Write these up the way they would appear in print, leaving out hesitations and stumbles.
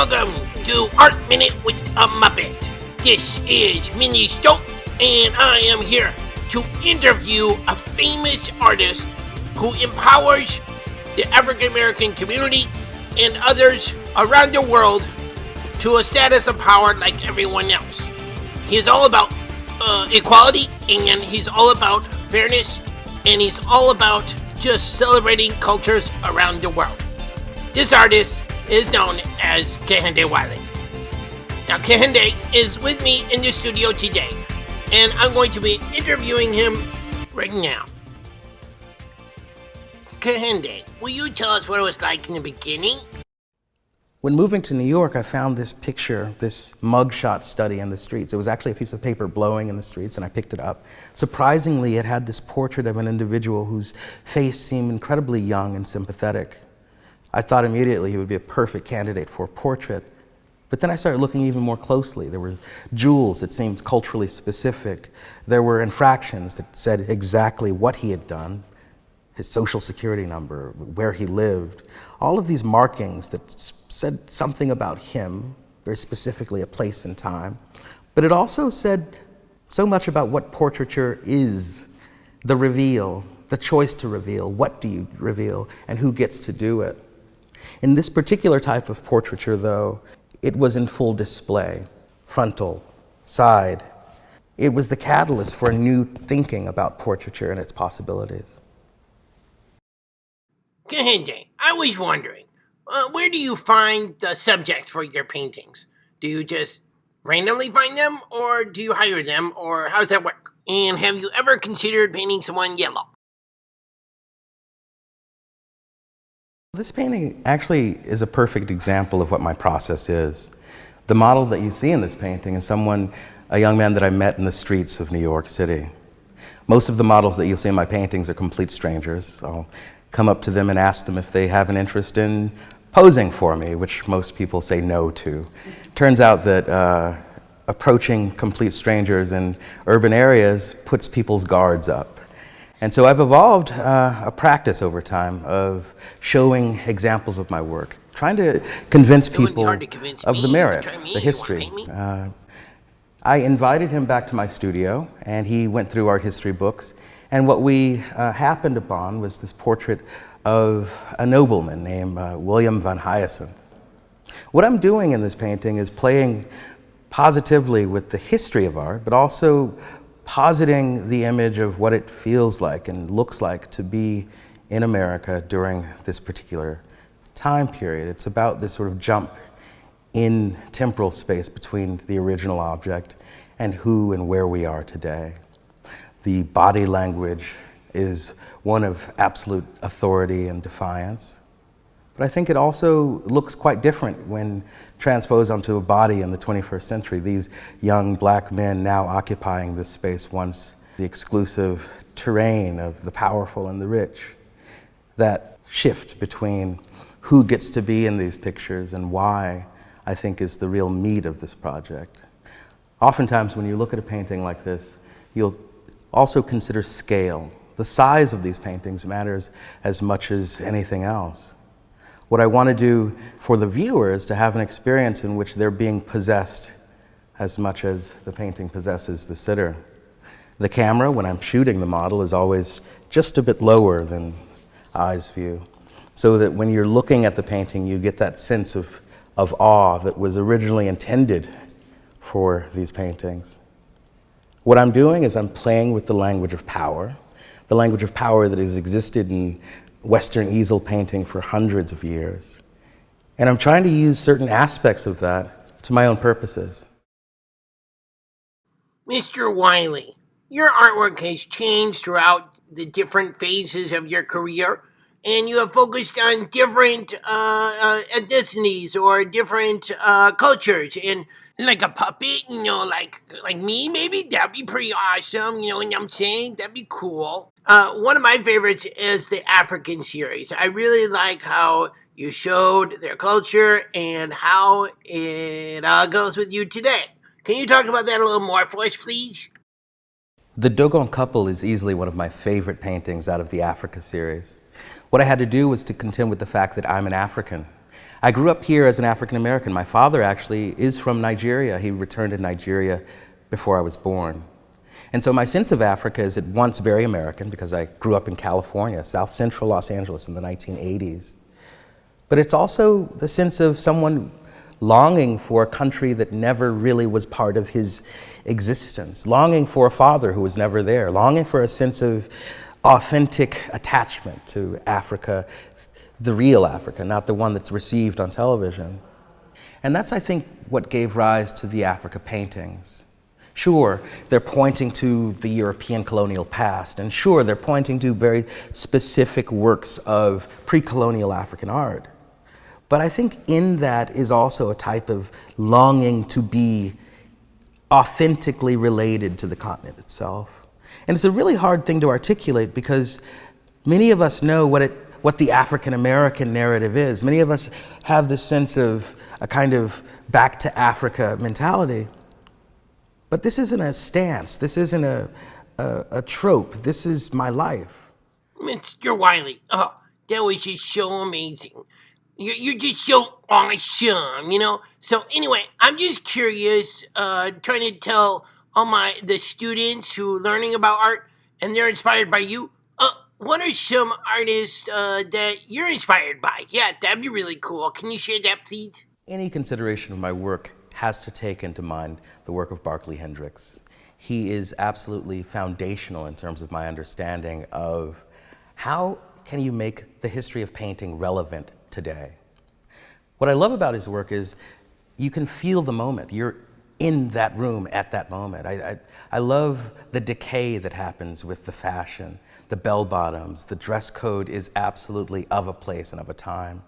welcome to Art Minute with a Muppet. This is Minnie Stoke, and I am here to interview a famous artist who empowers the African American community and others around the world to a status of power like everyone else. He is all about equality, and he's all about fairness, and he's all about just celebrating cultures around the world. This artist is known as Kehinde Wiley. Now, Kehinde is with me in the studio today, and I'm going to be interviewing him right now. Kehinde, will you tell us what it was like in the beginning? When moving to New York, I found this picture, this mugshot study in the streets. It was actually a piece of paper blowing in the streets, and I picked it up. Surprisingly, it had this portrait of an individual whose face seemed incredibly young and sympathetic. I thought immediately he would be a perfect candidate for a portrait. But then I started looking even more closely. There were jewels that seemed culturally specific. There were infractions that said exactly what he had done, his social security number, where he lived. All of these markings that said something about him, very specifically a place and time. But it also said so much about what portraiture is, the reveal, the choice to reveal, what do you reveal, and who gets to do it. In this particular type of portraiture, though, it was in full display, frontal, side. It was the catalyst for a new thinking about portraiture and its possibilities. Kehinde, I was wondering, where do you find the subjects for your paintings? Do you just randomly find them, or do you hire them, or how does that work? And have you ever considered painting someone yellow? This painting actually is a perfect example of what my process is. The model that you see in this painting is a young man that I met in the streets of New York City. Most of the models that you'll see in my paintings are complete strangers. I'll come up to them and ask them if they have an interest in posing for me, which most people say no to. Turns out that approaching complete strangers in urban areas puts people's guards up. And so I've evolved a practice over time of showing examples of my work, trying to convince people of the merit, the history. I invited him back to my studio, and he went through art history books. And what we happened upon was this portrait of a nobleman named William van Hyacinth. What I'm doing in this painting is playing positively with the history of art, but also positing the image of what it feels like and looks like to be in America during this particular time period. It's about this sort of jump in temporal space between the original object and who and where we are today. The body language is one of absolute authority and defiance. But I think it also looks quite different when transposed onto a body in the 21st century. These young black men now occupying this space, once the exclusive terrain of the powerful and the rich. That shift between who gets to be in these pictures and why, I think, is the real meat of this project. Oftentimes when you look at a painting like this, you'll also consider scale. The size of these paintings matters as much as anything else. What I want to do for the viewer is to have an experience in which they're being possessed as much as the painting possesses the sitter. The camera, when I'm shooting the model, is always just a bit lower than eye's view, so that when you're looking at the painting, you get that sense of awe that was originally intended for these paintings. What I'm doing is I'm playing with the language of power that has existed in Western easel painting for hundreds of years. And I'm trying to use certain aspects of that to my own purposes. Mr. Wiley, your artwork has changed throughout the different phases of your career, and you have focused on different ethnicities or different cultures. And like a puppet, like me, maybe that'd be pretty awesome. You know what I'm saying? That'd be cool. One of my favorites is the African series. I really like how you showed their culture and how it goes with you today. Can you talk about that a little more for us, please? The Dogon Couple is easily one of my favorite paintings out of the Africa series. What I had to do was to contend with the fact that I'm an African. I grew up here as an African American. My father actually is from Nigeria. He returned to Nigeria before I was born. And so my sense of Africa is at once very American because I grew up in California, South Central Los Angeles in the 1980s. But it's also the sense of someone longing for a country that never really was part of his existence, longing for a father who was never there, longing for a sense of authentic attachment to Africa, the real Africa, not the one that's received on television. And that's, I think, what gave rise to the Africa paintings. Sure, they're pointing to the European colonial past, and sure, they're pointing to very specific works of pre-colonial African art. But I think in that is also a type of longing to be authentically related to the continent itself. And it's a really hard thing to articulate because many of us know what the African American narrative is. Many of us have this sense of a kind of back to Africa mentality. But this isn't a stance, this isn't a trope, this is my life. Mr. Wiley, oh, that was just so amazing. You're just so awesome, you know? So anyway, I'm just curious, trying to tell all the students who are learning about art and they're inspired by you, what are some artists that you're inspired by? Yeah, that'd be really cool. Can you share that, please? Any consideration of my work has to take into mind the work of Barkley Hendricks. He is absolutely foundational in terms of my understanding of how can you make the history of painting relevant today. What I love about his work is you can feel the moment. You're in that room at that moment. I love the decay that happens with the fashion, the bell bottoms, the dress code is absolutely of a place and of a time.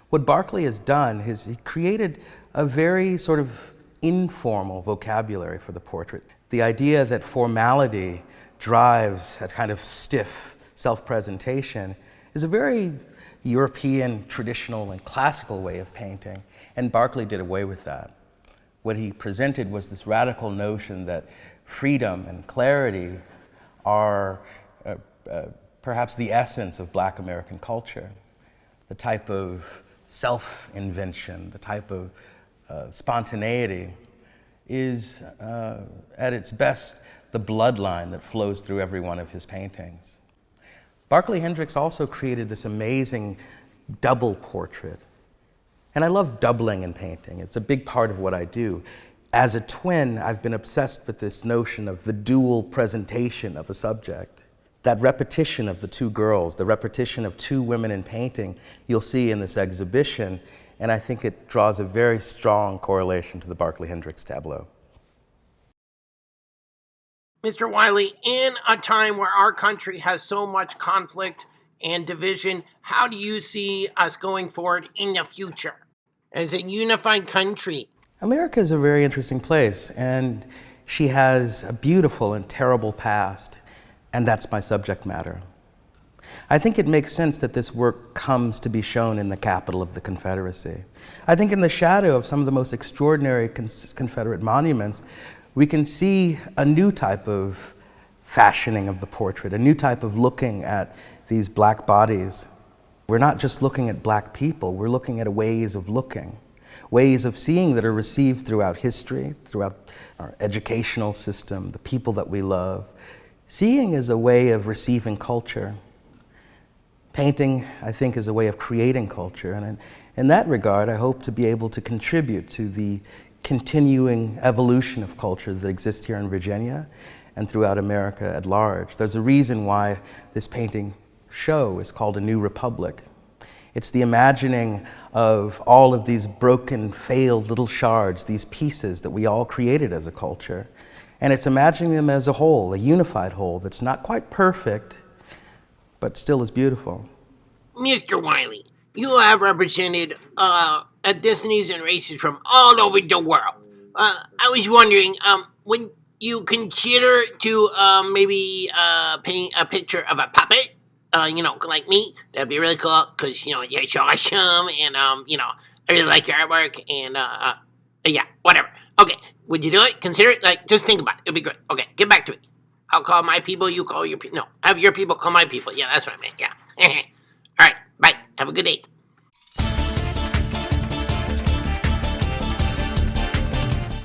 What Barkley has done is he created a very sort of informal vocabulary for the portrait. The idea that formality drives a kind of stiff self-presentation is a very European, traditional, and classical way of painting, and Barkley did away with that. What he presented was this radical notion that freedom and clarity are perhaps the essence of Black American culture, the type of self-invention, the type of spontaneity is, at its best, the bloodline that flows through every one of his paintings. Barkley Hendricks also created this amazing double portrait. And I love doubling in painting. It's a big part of what I do. As a twin, I've been obsessed with this notion of the dual presentation of a subject. That repetition of the two girls, the repetition of two women in painting, you'll see in this exhibition, and I think it draws a very strong correlation to the Barkley Hendricks tableau. Mr. Wiley, in a time where our country has so much conflict and division, how do you see us going forward in the future as a unified country? America is a very interesting place, and she has a beautiful and terrible past, and that's my subject matter. I think it makes sense that this work comes to be shown in the capital of the Confederacy. I think in the shadow of some of the most extraordinary Confederate monuments, we can see a new type of fashioning of the portrait, a new type of looking at these Black bodies. We're not just looking at Black people, we're looking at ways of looking, ways of seeing that are received throughout history, throughout our educational system, the people that we love. Seeing is a way of receiving culture. Painting, I think, is a way of creating culture. And in that regard, I hope to be able to contribute to the continuing evolution of culture that exists here in Virginia and throughout America at large. There's a reason why this painting show is called A New Republic. It's the imagining of all of these broken, failed little shards, these pieces that we all created as a culture. And it's imagining them as a whole, a unified whole that's not quite perfect, but still is beautiful. Mr. Wiley, you have represented ethnicities and races from all over the world. I was wondering, would you consider to maybe paint a picture of a puppet? Like me? That'd be really cool, because, you're so awesome, and, I really like your artwork, and, yeah, whatever. Okay, would you do it? Consider it? Like, just think about it. It'll be good. Okay, get back to me. I'll call my people, you call your people. No, have your people call my people. Yeah, that's what I meant, yeah. All right, bye. Have a good day.